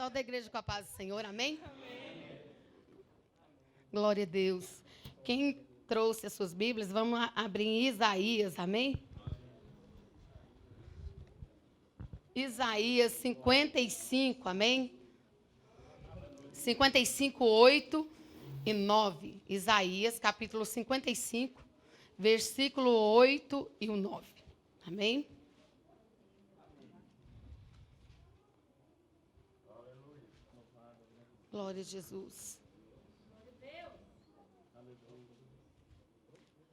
Saúde a igreja com a paz do Senhor, amém? Glória a Deus. Quem trouxe as suas Bíblias, vamos abrir em Isaías, amém? Isaías 55, amém? 55, 8 e 9. Isaías, capítulo 55, versículo 8 e o 9. Amém? Glória a Jesus.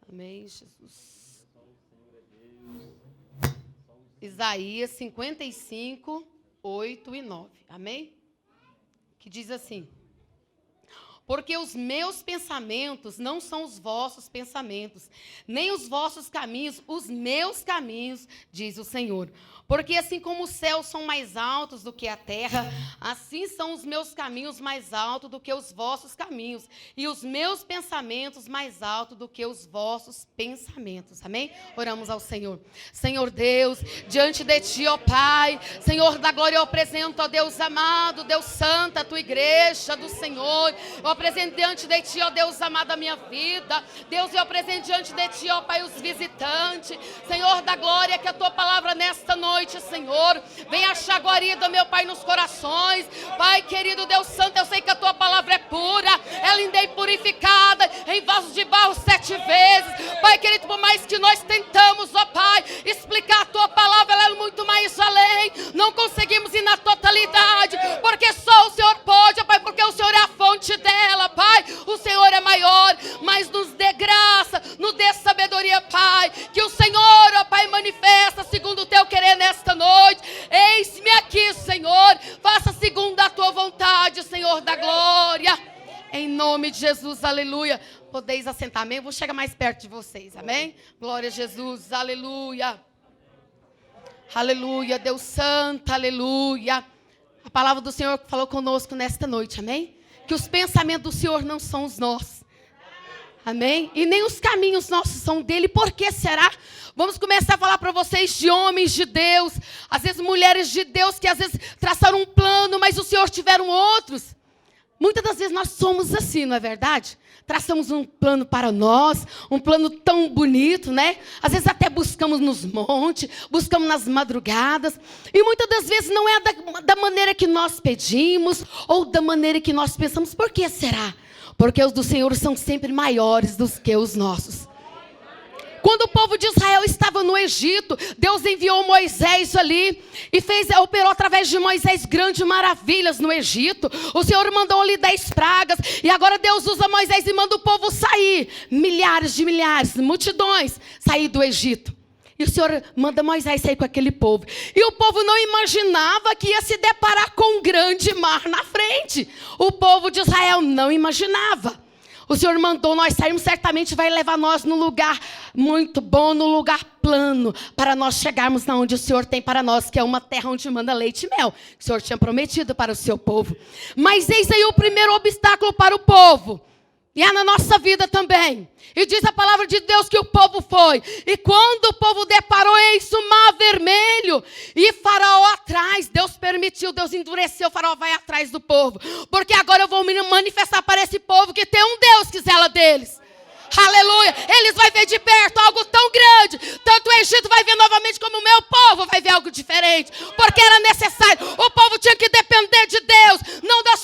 Amém, Jesus. Isaías 55, 8 e 9. Amém? Que diz assim: porque os meus pensamentos não são os vossos pensamentos, nem os vossos caminhos, os meus caminhos, diz o Senhor. Porque assim como os céus são mais altos do que a terra, assim são os meus caminhos mais altos do que os vossos caminhos, e os meus pensamentos mais altos do que os vossos pensamentos. Amém? Oramos ao Senhor. Senhor Deus, diante de Ti, ó Pai, Senhor da glória, eu apresento, ó Deus amado, Deus santo, a Tua igreja do Senhor. Eu apresento diante de Ti, ó Deus amado, a minha vida. Deus, eu apresento diante de Ti, ó Pai, os visitantes. Senhor da glória, que a Tua palavra nesta noite, Senhor, venha achar guarida, meu Pai, nos corações. Pai querido, Deus santo, eu sei que a Tua palavra é pura, é linda e purificada, em vasos de barro 7 vezes. Pai querido, por mais que nós tentamos, ó Pai, explicar a Tua palavra, ela é muito mais além. Não conseguimos ir na totalidade, porque só o Senhor pode, ó Pai, porque o Senhor é a fonte dela, Pai. O Senhor é maior, mas nos dê graça, nos dê sabedoria, Pai, que o Senhor, ó Pai, manifesta segundo o Teu querer nesta noite. Eis-me aqui, Senhor, faça segundo a Tua vontade, Senhor da glória, em nome de Jesus, aleluia. Podeis assentar, amém? Eu vou chegar mais perto de vocês, amém? Glória a Jesus, aleluia. Aleluia, Deus santo, aleluia. A palavra do Senhor falou conosco nesta noite, amém? Que os pensamentos do Senhor não são os nossos, amém? E nem os caminhos nossos são dele. Por que será? Vamos começar a falar para vocês de homens de Deus, às vezes mulheres de Deus, que às vezes traçaram um plano, mas o Senhor tiveram outros. Muitas das vezes nós somos assim, não é verdade? Traçamos um plano para nós, um plano tão bonito, né? Às vezes até buscamos nos montes, buscamos nas madrugadas. E muitas das vezes não é da maneira que nós pedimos, ou da maneira que nós pensamos. Por que será? Porque os do Senhor são sempre maiores do que os nossos. Quando o povo de Israel estava no Egito, Deus enviou Moisés ali e operou através de Moisés grandes maravilhas no Egito. O Senhor mandou ali 10 pragas e agora Deus usa Moisés e manda o povo sair. Milhares de milhares, multidões, sair do Egito. E o Senhor manda Moisés sair com aquele povo. E o povo não imaginava que ia se deparar com um grande mar na frente. O povo de Israel não imaginava. O Senhor mandou nós sairmos, certamente vai levar nós num lugar muito bom, num lugar plano, para nós chegarmos na onde o Senhor tem para nós, que é uma terra onde manda leite e mel, que o Senhor tinha prometido para o seu povo. Mas eis aí o primeiro obstáculo para o povo, e é na nossa vida também. E diz a palavra de Deus que o povo foi. E quando o povo deparou, eis o mar vermelho. E Faraó atrás. Deus permitiu, Deus endureceu. Faraó vai atrás do povo. Porque agora eu vou me manifestar para esse povo que tem um Deus que zela deles. Aleluia. Eles vão ver de perto algo tão grande. Tanto o Egito vai ver novamente como o meu povo vai ver algo diferente. Porque era necessário. O povo tinha que depender de Deus. Não dos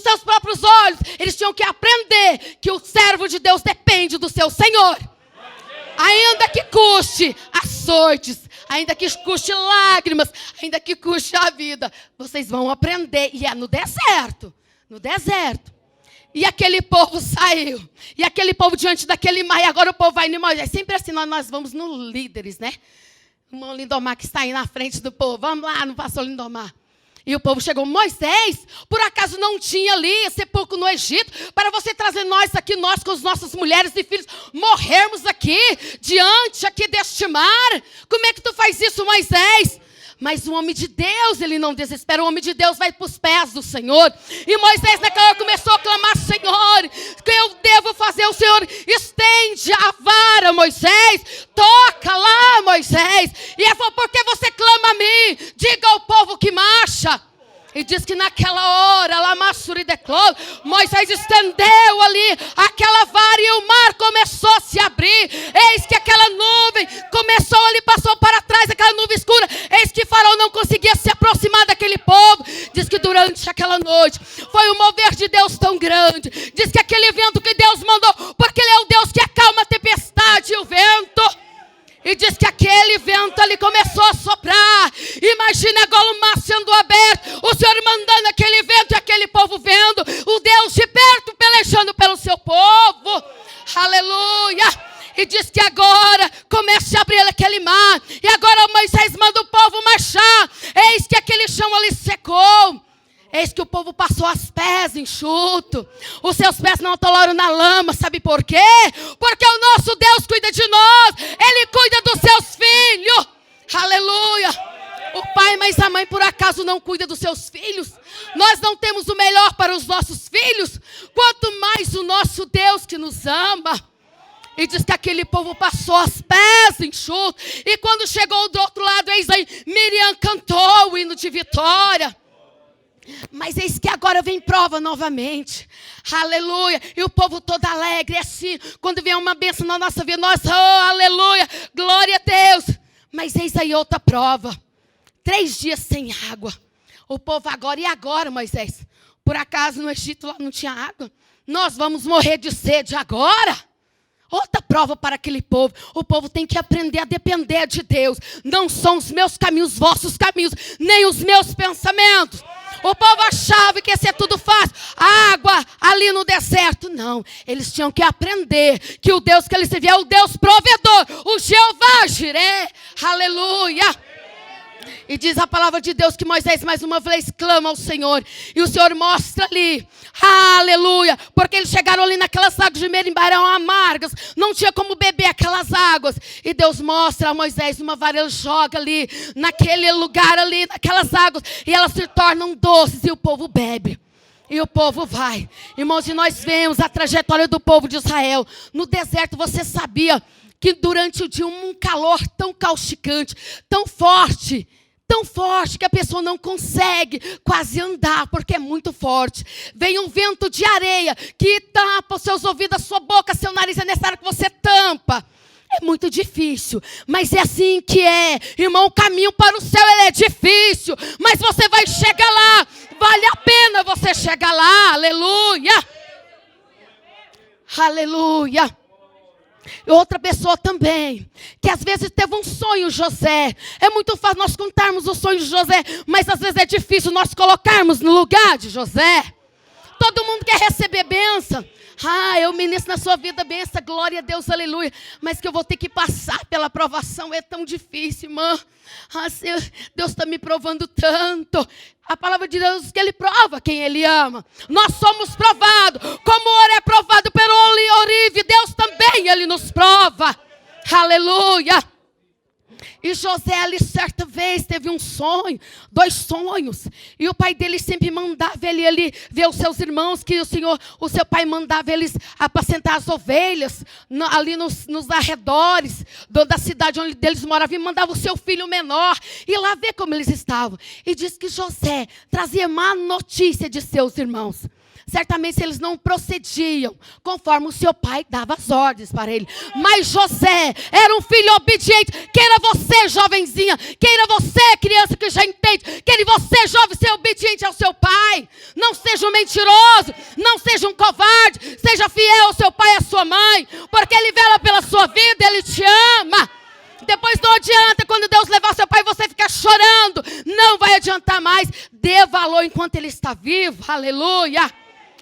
seus próprios olhos. Eles tinham que aprender que o servo de Deus depende do seu Senhor. Ainda que custe açoites, ainda que custe lágrimas, ainda que custe a vida. Vocês vão aprender. E é no deserto. No deserto. E aquele povo saiu. E aquele povo diante daquele mar. E agora o povo vai no Moisés. Sempre assim, nós vamos no líderes, né? O irmão Lindomar que está aí na frente do povo. Vamos lá no pastor Lindomar. E o povo chegou. Moisés, por acaso não tinha ali sepulcro no Egito? Para você trazer nós aqui, nós com as nossas mulheres e filhos, morrermos aqui, diante aqui deste mar? Como é que tu faz isso, Moisés? Mas o homem de Deus, ele não desespera. O homem de Deus vai para os pés do Senhor. E Moisés naquela hora começou a clamar: Senhor, que eu devo fazer? O Senhor estende a vara, Moisés. Toca lá, Moisés. E ele falou: por que você clama a mim? Diga ao povo que marcha. E diz que naquela hora, Moisés estendeu ali aquela vara e o mar começou a se abrir. Eis que aquela nuvem começou ali, passou para trás, aquela nuvem escura. Eis que Faraó não conseguia se aproximar daquele povo. Diz que durante aquela noite foi um mover de Deus tão grande. Diz que aquele vento que Deus mandou, porque Ele é o Deus que acalma a tempestade e o vento. E diz que aquele vento ali começou a soprar. Imagina agora o mar sendo aberto, o Senhor mandando aquele vento e aquele povo vendo, o Deus de perto pelejando pelo seu povo. Aleluia. E diz que agora começa a abrir aquele mar. E agora Moisés manda o povo marchar. Eis que aquele chão ali secou. Eis que o povo passou os pés enxuto. Os seus pés não atolaram na lama. Sabe por quê? Porque o nosso Deus cuida de nós. Ele cuida dos seus filhos. Aleluia. O pai, mas a mãe por acaso não cuida dos seus filhos? Nós não temos o melhor para os nossos filhos? Quanto mais o nosso Deus que nos ama. E diz que aquele povo passou os pés enxutos. E quando chegou do outro lado, eis aí, Miriam cantou o hino de vitória. Mas eis que agora vem prova novamente. Aleluia. E o povo todo alegre. É assim, quando vem uma bênção na nossa vida, nós, oh, aleluia, glória a Deus. Mas eis aí outra prova. 3 dias sem água. O povo agora, e agora, Moisés? Por acaso no Egito lá não tinha água? Nós vamos morrer de sede agora? Outra prova para aquele povo. O povo tem que aprender a depender de Deus. Não são os meus caminhos, vossos caminhos, nem os meus pensamentos. O povo achava que ia ser tudo fácil. Água ali no deserto. Não, eles tinham que aprender que o Deus que eles serviam é o Deus provedor. O Jeová Jireh. Aleluia. E diz a palavra de Deus que Moisés mais uma vez clama ao Senhor. E o Senhor mostra ali. Aleluia. Porque eles chegaram ali naquelas águas de Merimbá, eram amargas. Não tinha como beber aquelas águas. E Deus mostra a Moisés uma vara, ele joga ali, naquele lugar ali, naquelas águas. E elas se tornam doces e o povo bebe. E o povo vai. Irmãos, e nós vemos a trajetória do povo de Israel. No deserto, você sabia que durante o dia um calor tão causticante, tão forte que a pessoa não consegue quase andar, porque é muito forte. Vem um vento de areia que tampa os seus ouvidos, a sua boca, seu nariz, é necessário que você tampa. É muito difícil, mas é assim que é. Irmão, o caminho para o céu ele é difícil, mas você vai chegar lá. Vale a pena você chegar lá. Aleluia. Aleluia. Outra pessoa também, que às vezes teve um sonho, José. É muito fácil nós contarmos o sonho de José, mas às vezes é difícil nós colocarmos no lugar de José. Todo mundo quer receber bênção. Eu ministro na sua vida bênção, glória a Deus, aleluia. Mas que eu vou ter que passar pela provação é tão difícil, irmã. Deus está me provando tanto. A palavra de Deus diz que Ele prova quem Ele ama. Nós somos provados. Como o ouro é provado pelo ourive, Deus também, Ele nos prova. Aleluia. E José ali certa vez teve um sonho, 2 sonhos. E o pai dele sempre mandava ele ali ver os seus irmãos, que o seu pai mandava eles apacentar as ovelhas ali nos arredores da cidade onde eles moravam. E mandava o seu filho menor ir lá ver como eles estavam. E diz que José trazia má notícia de seus irmãos. Certamente eles não procediam conforme o seu pai dava as ordens para ele. Mas José era um filho obediente. Queira você, jovenzinha, queira você, criança que já entende, queira você, jovem, ser obediente ao seu pai. Não seja um mentiroso, não seja um covarde, seja fiel ao seu pai e à sua mãe, porque ele vela pela sua vida, ele te ama. Depois não adianta quando Deus levar seu pai você ficar chorando. Não vai adiantar mais. Dê valor enquanto ele está vivo. Aleluia.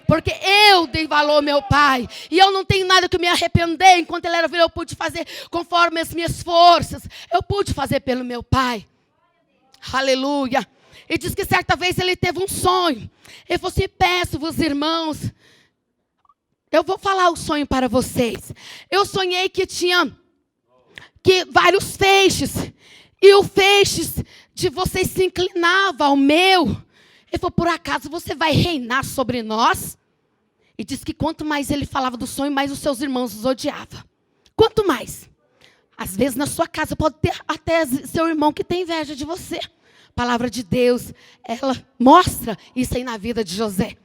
Porque eu dei valor ao meu pai. E eu não tenho nada que me arrepender. Enquanto ele era vivo, eu pude fazer conforme as minhas forças. Eu pude fazer pelo meu pai. Aleluia. E diz que certa vez ele teve um sonho. Ele falou assim: peço-vos, irmãos, eu vou falar o sonho para vocês. Eu sonhei que tinha vários feixes. E o feixes de vocês se inclinava ao meu. Ele falou: por acaso você vai reinar sobre nós? E diz que quanto mais ele falava do sonho, mais os seus irmãos os odiavam. Quanto mais. Às vezes na sua casa pode ter até seu irmão que tem inveja de você. palavra de Deus, ela mostra isso aí na vida de José.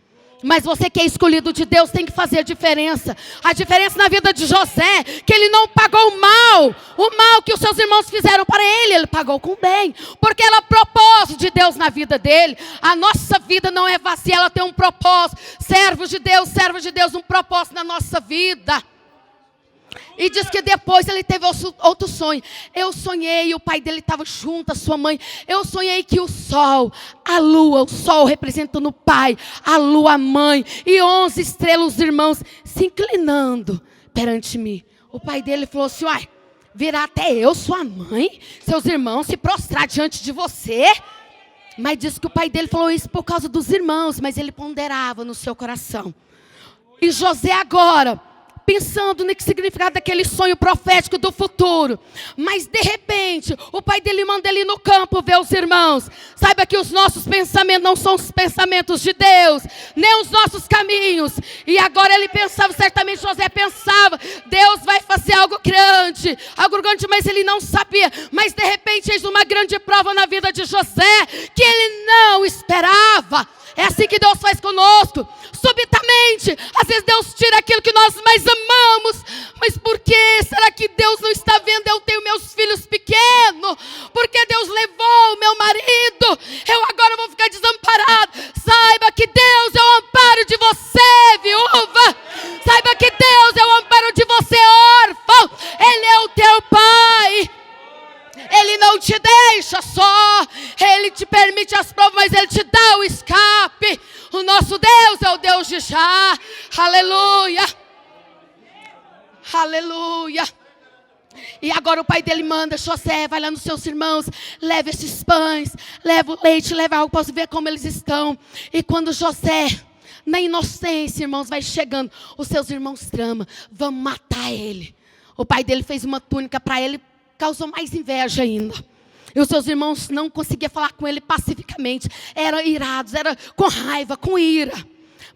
Mas você que é escolhido de Deus tem que fazer a diferença. A diferença na vida de José, que ele não pagou o mal que os seus irmãos fizeram para ele, ele pagou com o bem. Porque era propósito de Deus na vida dele. A nossa vida não é vazia, ela tem um propósito. Servos de Deus, um propósito na nossa vida. E diz que depois ele teve outro sonho. Eu sonhei, o pai dele estava junto, a sua mãe. Eu sonhei que o sol, a lua, o sol representando o pai, a lua, a mãe, e 11 estrelas, os irmãos, se inclinando perante mim. O pai dele falou assim, uai, virá até eu, sua mãe, seus irmãos se prostrar diante de você? Mas diz que o pai dele falou isso por causa dos irmãos, mas ele ponderava no seu coração. E José agora, pensando no que significava daquele sonho profético do futuro. Mas de repente, o pai dele manda ele no campo ver os irmãos. Saiba que os nossos pensamentos não são os pensamentos de Deus, nem os nossos caminhos. E agora ele pensava, certamente José pensava, Deus vai fazer algo grande, mas ele não sabia. Mas de repente, eis uma grande prova na vida de José, que ele não esperava. É assim que Deus faz conosco. Subitamente, às vezes Deus tira aquilo que nós mais amamos. Mas por que? Será que Deus não está vendo? Eu tenho meus filhos pequenos. Porque Deus levou o meu marido. Eu agora vou ficar desamparado. Saiba que Deus é o amparo de você, viúva. Saiba que Deus é o amparo de você, órfão. Ele é o teu pai. Ele não te deixa só, Ele te permite as provas, mas Ele te dá o escape. O nosso Deus é o Deus de já. Aleluia. Aleluia. E agora o pai dele manda, José, vai lá nos seus irmãos, leva esses pães, leva o leite, leva algo, posso ver como eles estão. E quando José, na inocência, irmãos, vai chegando, os seus irmãos tramam, vão matar ele. O pai dele fez uma túnica para ele, causou mais inveja ainda. E os seus irmãos não conseguiam falar com ele pacificamente. Eram irados, era com raiva, com ira.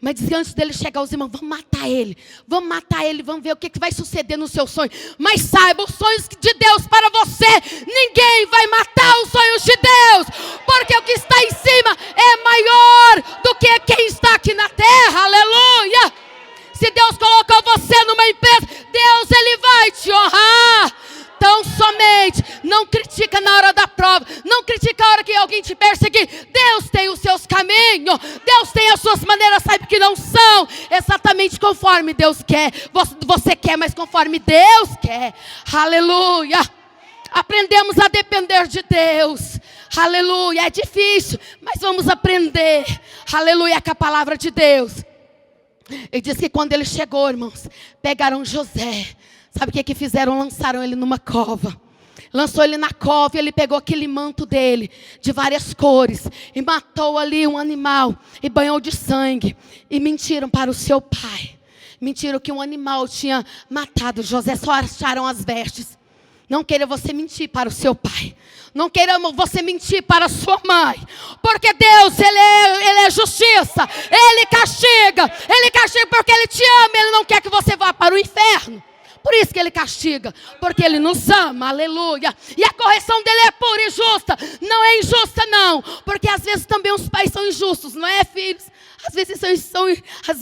Mas diz que antes dele chegar, os irmãos, vamos matar ele. Vamos matar ele, vamos ver o que vai suceder no seu sonho. Mas saiba, os sonhos de Deus para você, ninguém vai matar os sonhos de Deus. Porque o que está em cima é maior do que quem está aqui na terra. Aleluia. Se Deus colocou você numa empresa, Deus, Ele vai te honrar. Então somente, não critica na hora da prova, não critica a hora que alguém te perseguir. Deus tem os seus caminhos, Deus tem as suas maneiras, sabe que não são exatamente conforme Deus quer. Você quer, mas conforme Deus quer. Aleluia. Aprendemos a depender de Deus. Aleluia. É difícil, mas vamos aprender. Aleluia, com a palavra de Deus. Ele diz que quando ele chegou, irmãos, pegaram José. Sabe o que fizeram? Lançaram ele numa cova. Lançou ele na cova e ele pegou aquele manto dele, de várias cores, e matou ali um animal, e banhou de sangue. E mentiram para o seu pai. Mentiram que um animal tinha matado José, só acharam as vestes. Não queira você mentir para o seu pai. Não queira você mentir para a sua mãe. Porque Deus, Ele é justiça. Ele castiga porque Ele te ama. Ele não quer que você vá para o inferno. Por isso que Ele castiga, porque Ele nos ama, aleluia. E a correção dele é pura e justa, não é injusta não. Porque às vezes também os pais são injustos, não é, filhos? Às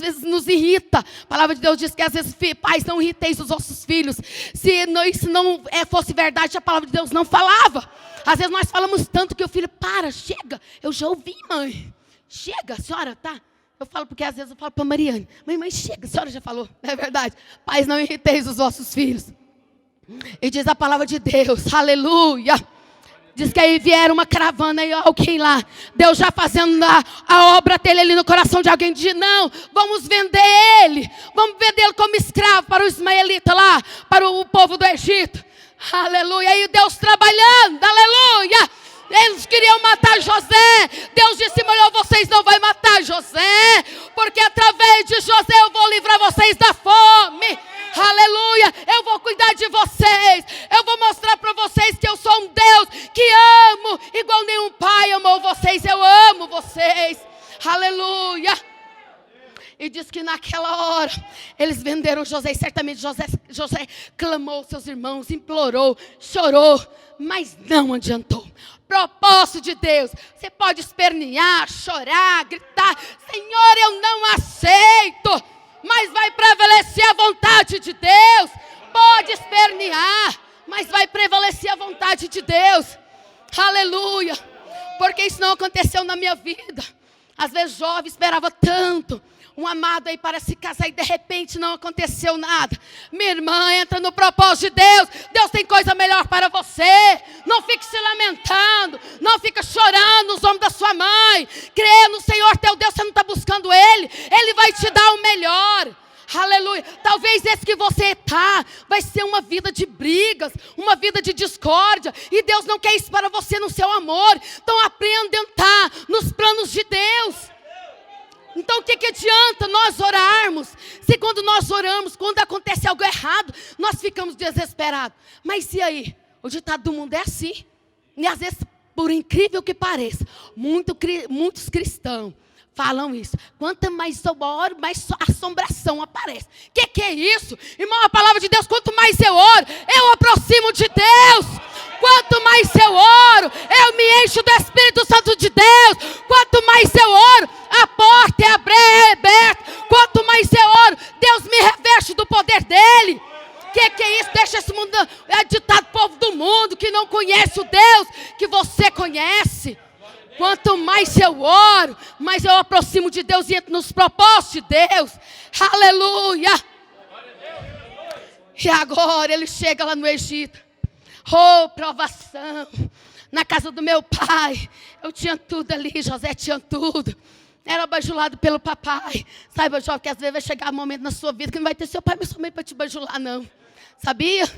vezes nos irrita. A palavra de Deus diz que às vezes pais, não irriteis os vossos filhos. Se isso não fosse verdade, a palavra de Deus não falava. Às vezes nós falamos tanto que o filho, chega, eu já ouvi, mãe. Chega, senhora, tá? Eu falo porque às vezes eu falo para a Mariane, mãe, chega, a senhora já falou, não é verdade? Pais, não irriteis os vossos filhos. E diz a palavra de Deus, aleluia. Diz que aí vieram uma caravana e alguém lá, Deus já fazendo a obra dele ali no coração de alguém, diz, não, vamos vender ele como escravo para o ismaelita lá, para o povo do Egito. Aleluia, e Deus trabalhando, aleluia. Eles queriam matar José. Deus disse, melhor vocês não vão matar José, porque através de José eu vou livrar vocês da fome. Aleluia, eu vou cuidar de vocês. Eu vou mostrar para vocês que eu sou um Deus que amo, igual nenhum pai amou vocês. Eu amo vocês. Aleluia. E diz que naquela hora eles venderam José. E certamente José clamou seus irmãos, implorou, chorou, mas não adiantou. Propósito de Deus. Você pode espernear, chorar, gritar: Senhor, eu não aceito. Mas vai prevalecer a vontade de Deus. Pode espernear, mas vai prevalecer a vontade de Deus. Aleluia. Porque isso não aconteceu na minha vida. Às vezes jovem esperava tanto um amado aí para se casar e de repente não aconteceu nada. Minha irmã, entra no propósito de Deus. Deus tem coisa melhor para você. Não fique se lamentando, não fica chorando os ombros da sua mãe. Crê no Senhor teu Deus, você não está buscando Ele. Ele vai te dar o melhor. Aleluia. Talvez esse que você está vai ser uma vida de brigas, uma vida de discórdia. E Deus não quer isso para você no seu amor. Então aprenda a entrar nos planos de Deus. Então o que adianta nós orarmos? Se quando nós oramos, quando acontece algo errado, nós ficamos desesperados. Mas e aí? O ditado do mundo é assim. E às vezes, por incrível que pareça, muitos cristãos falam isso. Quanto mais eu oro, mais assombração aparece. Que é isso? Irmão, a palavra de Deus, quanto mais eu oro, eu aproximo de Deus. Quanto mais eu oro, eu me encho do Espírito Santo de Deus. Quanto mais eu oro, a porta é aberta. Quanto mais eu oro, Deus me reveste do poder dEle. Que é isso? Deixa esse mundo, é ditado povo do mundo que não conhece o Deus que você conhece. Quanto mais eu oro, mais eu aproximo de Deus e entro nos propósitos de Deus. Aleluia. E agora ele chega lá no Egito. Oh, provação. Na casa do meu pai, eu tinha tudo ali, José tinha tudo. Era bajulado pelo papai. Saiba, jovem, que às vezes vai chegar um momento na sua vida que não vai ter seu pai e sua mãe para te bajular, não. Sabia?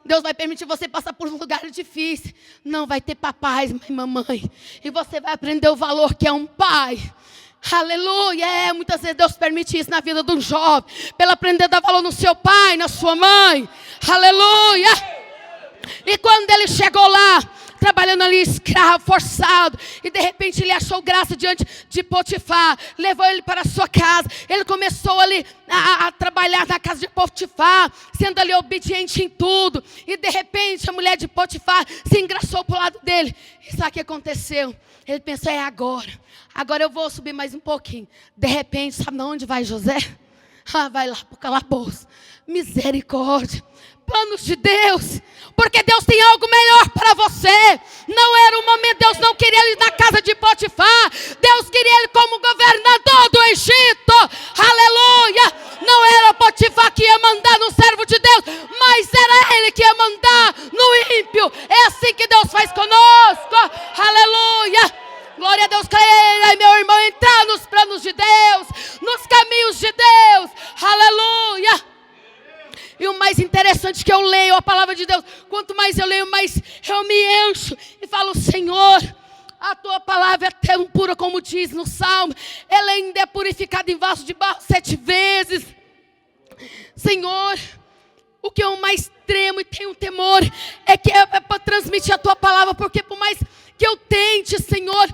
Deus vai permitir você passar por um lugar difícil. Não vai ter papais, mãe, mamãe. E você vai aprender o valor que é um pai. Aleluia. Muitas vezes Deus permite isso na vida de um jovem. Para aprender a dar valor no seu pai, na sua mãe. Aleluia. E quando ele chegou lá, trabalhando ali escravo, forçado, e de repente ele achou graça diante de Potifar, levou ele para a sua casa. Ele começou ali a trabalhar na casa de Potifar, sendo ali obediente em tudo. E de repente a mulher de Potifar se engraçou para o lado dele. E sabe o que aconteceu? Ele pensou: é agora eu vou subir mais um pouquinho. De repente, sabe onde vai José? Vai lá para o calabouço. Misericórdia. Planos de Deus, porque Deus tem algo melhor para você. Não era o momento, Deus não queria ele na casa de Potifar. Deus queria ele como governador do Egito. Aleluia. Não era Potifar que ia mandar no servo de Deus, mas era ele que ia mandar no ímpio. É assim que Deus faz conosco. Aleluia. Glória a Deus. Creia, meu irmão, entrar nos planos de Deus, nos caminhos de Deus. Aleluia. E o mais interessante que eu leio a palavra de Deus, quanto mais eu leio, mais eu me encho e falo: Senhor, a tua palavra é tão pura como diz no Salmo. Ela ainda é purificada em vaso de barro 7 vezes. Senhor, o que eu mais tremo e tenho temor é que é para transmitir a tua palavra, porque por mais que eu tente, Senhor,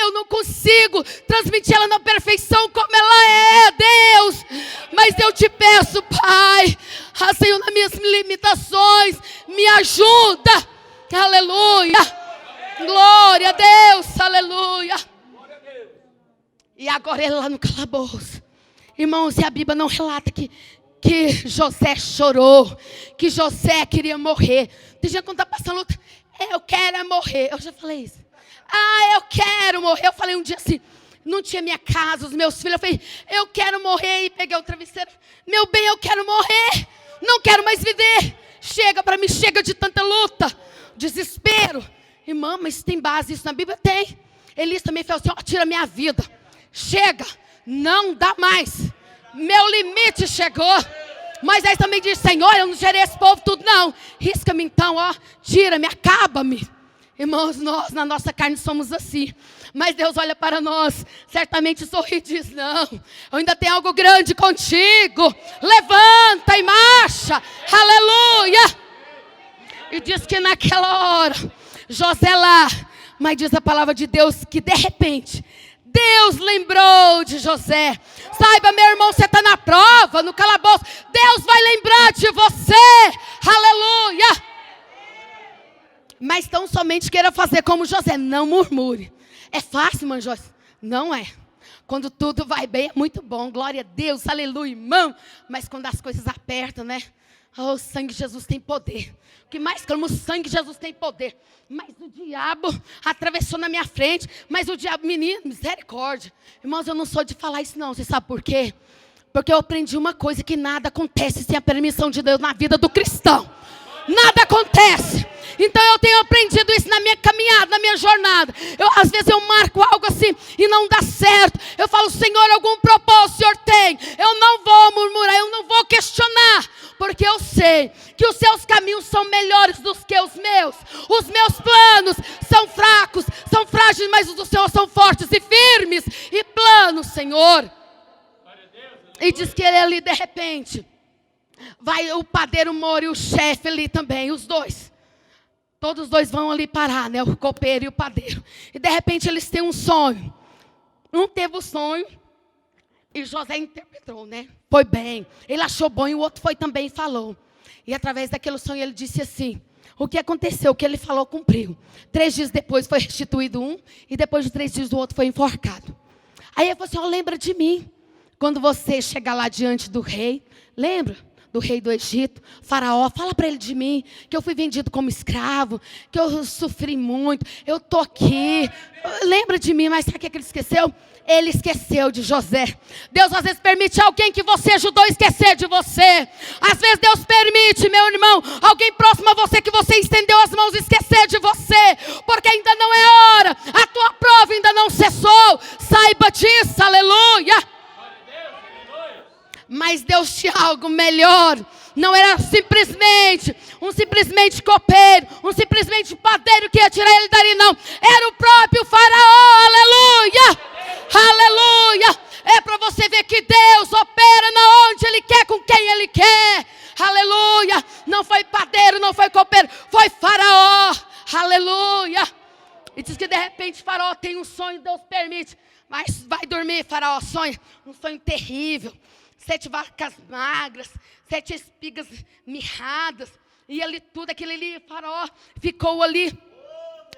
eu não consigo transmitir ela na perfeição como ela é, Deus. Mas eu te peço, Pai, Senhor, nas minhas limitações, me ajuda. Aleluia. Glória a Deus, aleluia. E agora ele lá no calabouço. Irmãos, e a Bíblia não relata que José chorou, que José queria morrer. Tem gente quando está passando luta: eu quero morrer. Eu já falei isso. Eu quero morrer. Eu falei um dia assim, não tinha minha casa, os meus filhos. Eu falei: eu quero morrer. E peguei o travesseiro. Meu bem, eu quero morrer. Não quero mais viver. Chega para mim, chega de tanta luta, desespero. Irmã, mas tem base isso na Bíblia? Tem. Elias também falou assim: tira minha vida. Chega, não dá mais. Meu limite chegou. Mas aí também diz: Senhor, eu não gerei esse povo tudo não. Risca-me então, tira-me, acaba-me. Irmãos, nós na nossa carne somos assim. Mas Deus olha para nós, certamente sorri e diz: não, eu ainda tenho algo grande contigo. Levanta e marcha. Aleluia. E diz que naquela hora, José lá, mas diz a palavra de Deus que de repente, Deus lembrou de José. Saiba, meu irmão, você está na prova, no calabouço. Deus vai lembrar de você. Aleluia. Mas tão somente queira fazer como José. Não murmure. É fácil, irmã Joyce? Não é. Quando tudo vai bem, é muito bom. Glória a Deus, aleluia, irmão. Mas quando as coisas apertam, né? Oh, o sangue de Jesus tem poder. O que mais clamo, o sangue de Jesus tem poder. Mas o diabo atravessou na minha frente. Mas o diabo, menino, misericórdia. Irmãos, eu não sou de falar isso não. Você sabe por quê? Porque eu aprendi uma coisa, que nada acontece sem a permissão de Deus na vida do cristão. Nada acontece. Então eu tenho aprendido isso na minha caminhada, na minha jornada. Às vezes eu marco algo assim e não dá certo. Eu falo, Senhor, algum propósito o Senhor tem. Eu não vou murmurar, eu não vou questionar. Porque eu sei que os seus caminhos são melhores do que os meus. Os meus planos são fracos, são frágeis, mas os do Senhor são fortes e firmes. E planos, Senhor. E diz que ele ali de repente vai o padeiro mora e o chefe ali também, os dois. Todos os dois vão ali parar, né? O copeiro e o padeiro. E de repente eles têm um sonho. Um teve o sonho e José interpretou, né? Foi bem. Ele achou bom e o outro foi também e falou. E através daquele sonho ele disse assim: o que aconteceu? O que ele falou cumpriu. 3 dias depois foi restituído um e depois de 3 dias o outro foi enforcado. Aí ele falou assim: lembra de mim. Quando você chegar lá diante do rei, lembra? Do rei do Egito, Faraó, fala para ele de mim, que eu fui vendido como escravo, que eu sofri muito, eu estou aqui, lembra de mim, mas sabe o que ele esqueceu? Ele esqueceu de José. Deus às vezes permite alguém que você ajudou a esquecer de você. Às vezes Deus permite, meu irmão, alguém próximo a você que você estendeu as mãos esquecer de você, porque ainda não é hora, a tua prova ainda não cessou, saiba disso, aleluia. Mas Deus tinha algo melhor. Não era simplesmente copeiro, um simplesmente padeiro que ia tirar ele dali, não. Era o próprio Faraó, aleluia, aleluia. É para você ver que Deus opera na onde Ele quer, com quem Ele quer, aleluia. Não foi padeiro, não foi copeiro, foi Faraó, aleluia. E diz que de repente Faraó tem um sonho, Deus permite. Mas vai dormir, Faraó, sonha um sonho terrível. 7 vacas magras, 7 espigas mirradas, e ali tudo, aquele ali, Faraó ficou ali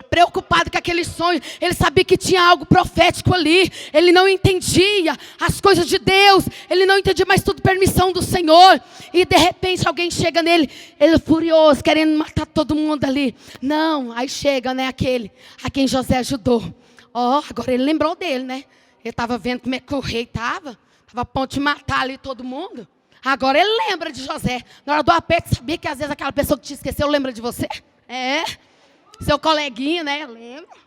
preocupado com aquele sonho. Ele sabia que tinha algo profético ali, ele não entendia as coisas de Deus, ele não entendia mais tudo permissão do Senhor, e de repente alguém chega nele, ele furioso, querendo matar todo mundo ali. Não, aí chega, né, aquele a quem José ajudou. Agora ele lembrou dele, né, ele estava vendo como é que o rei estava a ponto de matar ali todo mundo. Agora ele lembra de José. Na hora do aperto, sabia que às vezes aquela pessoa que te esqueceu lembra de você? Seu coleguinha, né? Lembra?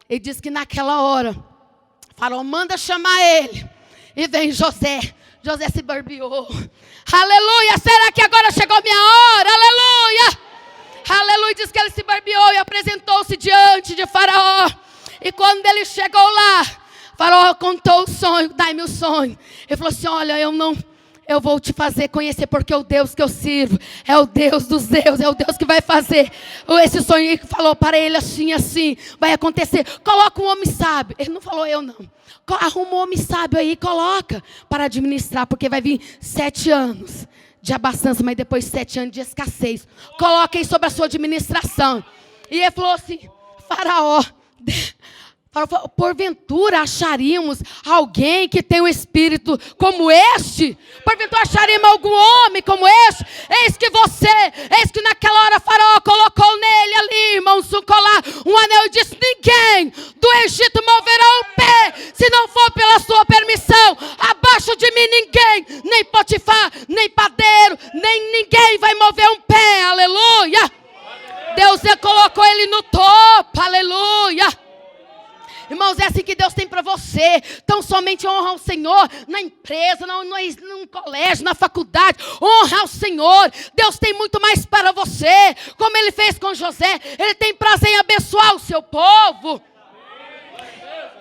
Ele disse que naquela hora, Faraó manda chamar ele. E vem José. José se barbeou. Aleluia! Será que agora chegou minha hora? Aleluia! Aleluia! Diz que ele se barbeou e apresentou-se diante de Faraó. E quando ele chegou lá, Faraó contou o sonho, dai-me o sonho. Ele falou assim: olha, eu vou te fazer conhecer, porque o Deus que eu sirvo é o Deus dos deuses, é o Deus que vai fazer esse sonho. E falou para ele assim, vai acontecer. Coloca um homem sábio. Ele não falou eu não. Arruma um homem sábio aí e coloca para administrar, porque vai vir 7 anos de abastança, mas depois 7 anos de escassez. Coloca aí sobre a sua administração. E ele falou assim: Faraó, porventura acharíamos alguém que tem um espírito como este? Porventura acharíamos algum homem como este? Eis que naquela hora Faraó colocou nele ali, irmãos, um anel, e disse: ninguém do Egito moverá um pé, se não for pela sua permissão. Abaixo de mim ninguém, nem Potifar, nem padeiro, nem ninguém vai mover um pé, aleluia. Deus colocou ele no topo, aleluia. Irmãos, é assim que Deus tem para você. Então somente honra ao Senhor na empresa, no colégio, na faculdade. Honra ao Senhor. Deus tem muito mais para você. Como Ele fez com José, Ele tem prazer em abençoar o seu povo.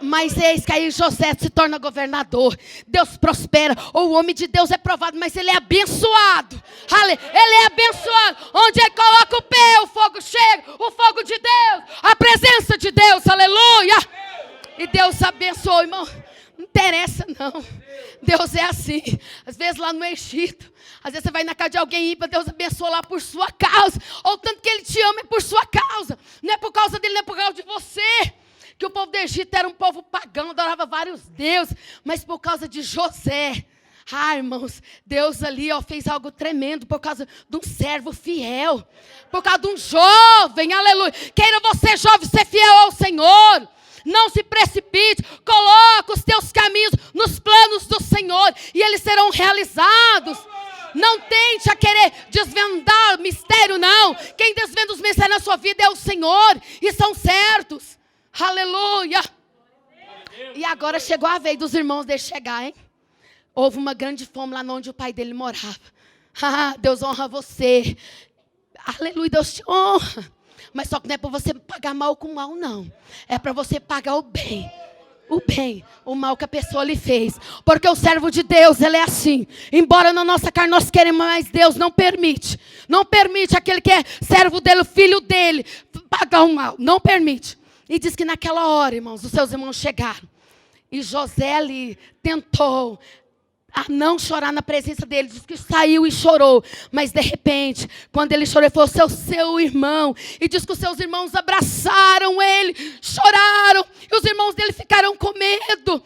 Mas eis que aí José se torna governador. Deus prospera. O homem de Deus é provado, mas ele é abençoado. Ele é abençoado. Onde ele coloca o pé, o fogo chega. O fogo de Deus, a presença de Deus, aleluia. E Deus abençoou casa de alguém ímpio, Deus abençoa lá por sua causa. Ou tanto que Ele te ama é por sua causa. Não é por causa dele, não é por causa de você. Que o povo do Egito era um povo pagão, adorava vários deuses. Mas por causa de José. Irmãos, Deus ali fez algo tremendo por causa de um servo fiel. Por causa de um jovem, aleluia. Queira você, jovem, ser fiel ao Senhor. Não se precipite, coloca os teus caminhos nos planos do Senhor e eles serão realizados. Não tente a querer desvendar mistério, não. Quem desvenda os mistérios na sua vida é o Senhor e são certos. Aleluia. E agora chegou a vez dos irmãos dele chegar, hein? Houve uma grande fome lá onde o pai dele morava. Deus honra você. Aleluia, Deus te honra. Mas só que não é para você pagar mal com mal, não. É para você pagar o bem. O bem, o mal que a pessoa lhe fez. Porque o servo de Deus, ele é assim. Embora na nossa carne nós queremos, mas Deus não permite. Não permite aquele que é servo dele, o filho dele, pagar o mal. Não permite. E diz que naquela hora, irmãos, os seus irmãos chegaram. E José ali tentou a não chorar na presença dele. Diz que saiu e chorou. Mas de repente, quando ele chorou, ele falou, seu irmão. E diz que os seus irmãos abraçaram ele, choraram. E os irmãos dele ficaram com medo.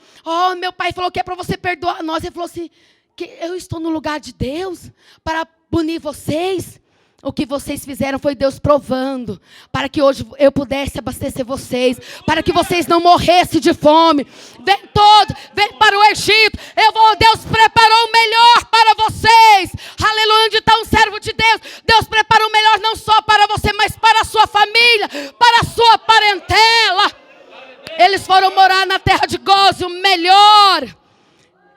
Meu pai falou que é para você perdoar nós. Ele falou assim, que eu estou no lugar de Deus para punir vocês. O que vocês fizeram foi Deus provando, para que hoje eu pudesse abastecer vocês, para que vocês não morressem de fome. Vem para o Egito. Deus preparou o melhor para vocês. Aleluia, onde está um servo de Deus? Deus preparou o melhor não só para você, mas para a sua família, para a sua parentela. Eles foram morar na terra de Gósen, o melhor.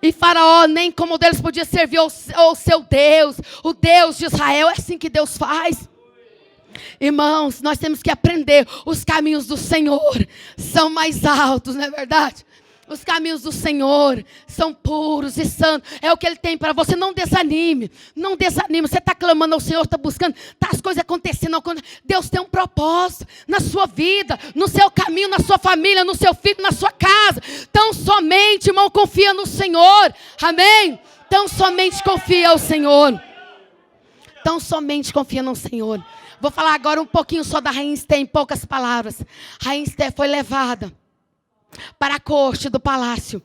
E Faraó nem como deles podia servir ao seu Deus, o Deus de Israel. É assim que Deus faz. Irmãos, nós temos que aprender. Os caminhos do Senhor são mais altos, não é verdade? Os caminhos do Senhor são puros e santos. É o que Ele tem para você. Não desanime. Não desanime. Você está clamando ao Senhor, está buscando. Está as coisas acontecendo. Deus tem um propósito na sua vida, no seu caminho, na sua família, no seu filho, na sua casa. Então somente, irmão, confia no Senhor. Amém? Então somente confia ao Senhor. Então somente confia no Senhor. Vou falar agora um pouquinho só da rainha Esther, em poucas palavras. A rainha Esther foi levada para a corte do palácio.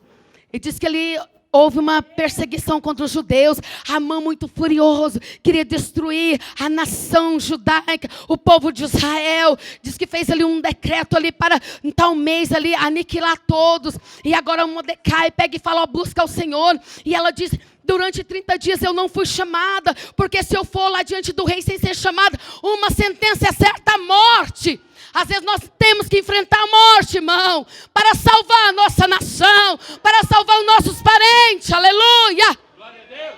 E diz que ali houve uma perseguição contra os judeus. Amã, muito furioso, queria destruir a nação judaica, o povo de Israel. Diz que fez ali um decreto ali para em tal mês ali aniquilar todos. E agora Mordecai pega e fala, busca ao Senhor. E ela diz, durante 30 dias eu não fui chamada, porque se eu for lá diante do rei sem ser chamada, uma sentença é certa, a morte. Às vezes nós temos que enfrentar a morte, irmão, para salvar a nossa nação, para salvar os nossos parentes, aleluia. Glória a Deus.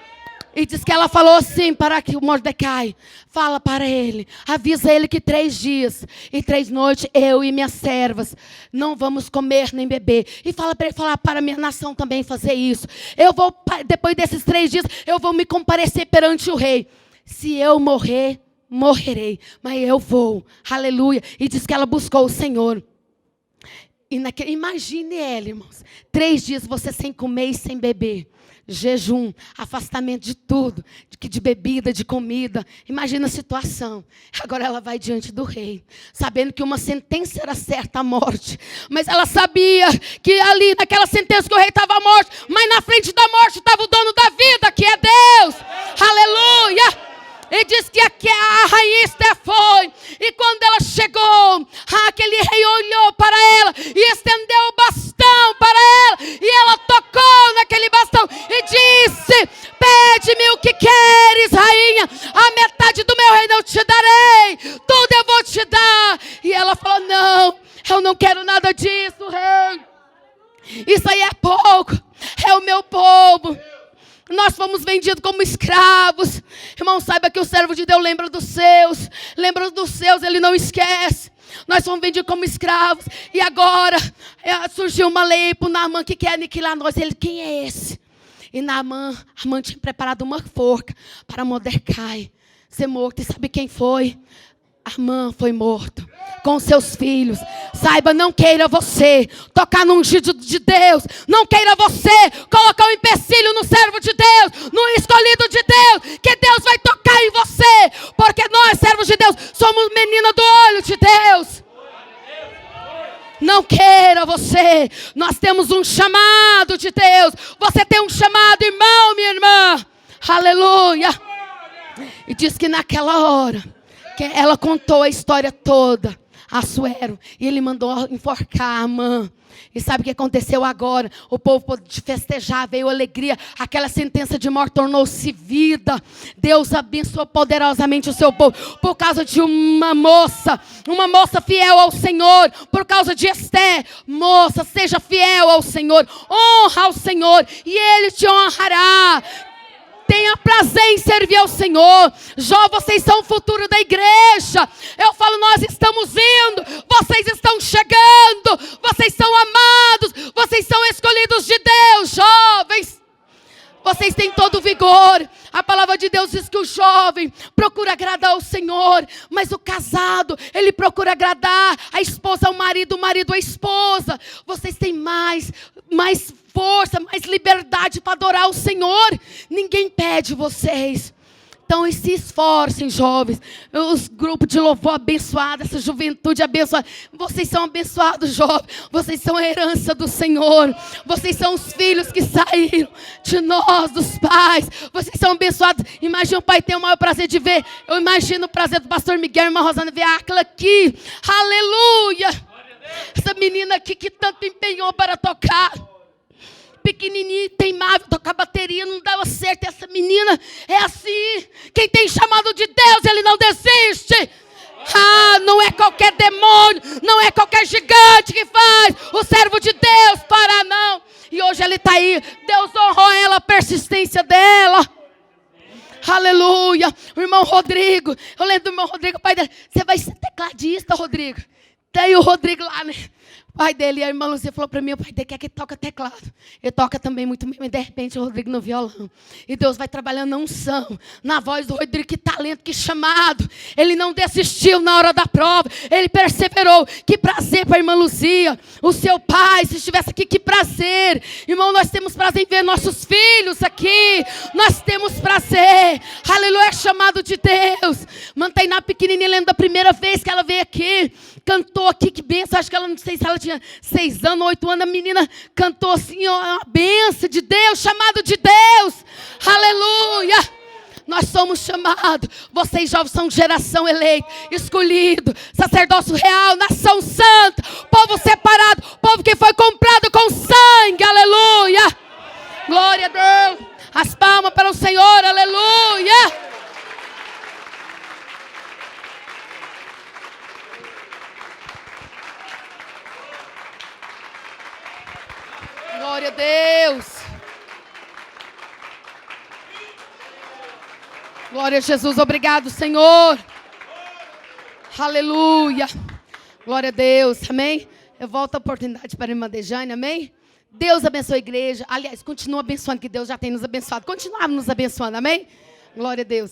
E diz que ela falou assim para que o Mordecai, fala para ele, avisa ele que 3 dias e 3 noites, eu e minhas servas, não vamos comer nem beber. E fala para ele falar para a minha nação também fazer isso. Eu vou, depois desses 3 dias, eu vou me comparecer perante o rei. Se eu morrer, morrerei, mas eu vou, aleluia. E diz que ela buscou o Senhor. E imagine ela, irmãos, 3 dias você sem comer e sem beber, jejum, afastamento de tudo, de bebida, de comida. Imagina a situação. Agora ela vai diante do rei, sabendo que uma sentença era certa, a morte. Mas ela sabia que ali naquela sentença que o rei estava à morte, mas na frente da morte estava o dono da vida, que é Deus, aleluia. E diz que a rainha Esther foi. E quando ela chegou, aquele rei olhou para ela e estendeu o bastão para ela. E ela tocou naquele bastão e disse, pede-me o que queres, rainha. A metade do meu reino eu te darei. Tudo eu vou te dar. E ela falou, não, eu não quero nada disso, rei. Isso aí é pouco. É o meu povo. Nós fomos vendidos como escravos. Irmão, saiba que o servo de Deus lembra dos seus. Lembra dos seus, ele não esquece. Nós fomos vendidos como escravos. E agora surgiu uma lei para o Naamã que quer aniquilar nós. Ele, quem é esse? E Naamã tinha preparado uma forca para Mordecai ser morto. E sabe quem foi? Naamã foi morto. com seus filhos. Saiba, não queira você tocar no ungido de Deus. Não queira você colocar um empecilho no servo de Deus, no escolhido de Deus, que Deus vai tocar em você. Porque nós, servos de Deus, somos menina do olho de Deus. Não queira você. Nós temos um chamado de Deus. Você tem um chamado, irmão, minha irmã. Aleluia. E diz que naquela hora, que ela contou a história toda a Assuero, e ele mandou enforcar a Amã. E sabe o que aconteceu agora? O povo pôde festejar, veio alegria. Aquela sentença de morte tornou-se vida. Deus abençoou poderosamente o seu povo. Por causa de uma moça fiel ao Senhor. Por causa de Esté. Moça, seja fiel ao Senhor. Honra ao Senhor e Ele te honrará. Tenha prazer em servir ao Senhor. Jó, vocês são o futuro da igreja. Eu falo, nós estamos indo. Vocês estão chegando. Vocês são amados. Vocês são escolhidos de Deus, jovens. Vocês têm todo o vigor. A palavra de Deus diz que o jovem procura agradar ao Senhor. Mas o casado, ele procura agradar a esposa ao marido, o marido à esposa. Vocês têm mais força, mais liberdade para adorar o Senhor. Ninguém pede vocês. Então, se esforcem, jovens. Os grupos de louvor abençoados, essa juventude abençoada. Vocês são abençoados, jovens. Vocês são a herança do Senhor. Vocês são os filhos que saíram de nós, dos pais. Vocês são abençoados. Imagina o pai ter o maior prazer de ver. Eu imagino o prazer do pastor Miguel e irmã Rosana ver aquela aqui. Aleluia. Essa menina aqui que tanto empenhou para tocar. Pequenininha, teimava, tocar bateria, não dava certo. Essa menina é assim. Quem tem chamado de Deus, ele não desiste. Não é qualquer demônio, não é qualquer gigante que faz o servo de Deus parar, não. E hoje ele está aí. Deus honrou ela, a persistência dela. Aleluia. O irmão Rodrigo, eu lembro do irmão Rodrigo, pai dele. Você vai ser tecladista, Rodrigo? Daí o Rodrigo lá, né? O pai dele, a irmã Luzia falou para mim, o pai dele quer que toca teclado. Ele toca também muito bem, mas de repente o Rodrigo no violão. E Deus vai trabalhando na unção, na voz do Rodrigo, que talento, que chamado. Ele não desistiu na hora da prova, ele perseverou. Que prazer para a irmã Luzia, o seu pai, se estivesse aqui, que prazer. Irmão, nós temos prazer em ver nossos filhos aqui. Nós temos prazer. Aleluia, é chamado de Deus. Mantém pequenininha, lembro da primeira vez que ela veio aqui. Cantou aqui, que benção. Acho que ela, não sei se ela tinha 6 anos, 8 anos. A menina cantou assim, ó, uma benção de Deus, chamado de Deus. Aleluia. Nós somos chamados. Vocês jovens são geração eleita, escolhido, sacerdócio real, nação santa, povo separado, povo que foi comprado com sangue. Aleluia. Glória a Deus. As palmas para o Senhor. Aleluia. Glória a Deus. Glória a Jesus. Obrigado, Senhor. Aleluia. Glória a Deus. Amém. Eu volto a oportunidade para a irmã Dejane. Amém. Deus abençoe a igreja. Aliás, continua abençoando, que Deus já tem nos abençoado. Continua nos abençoando. Amém. Glória a Deus.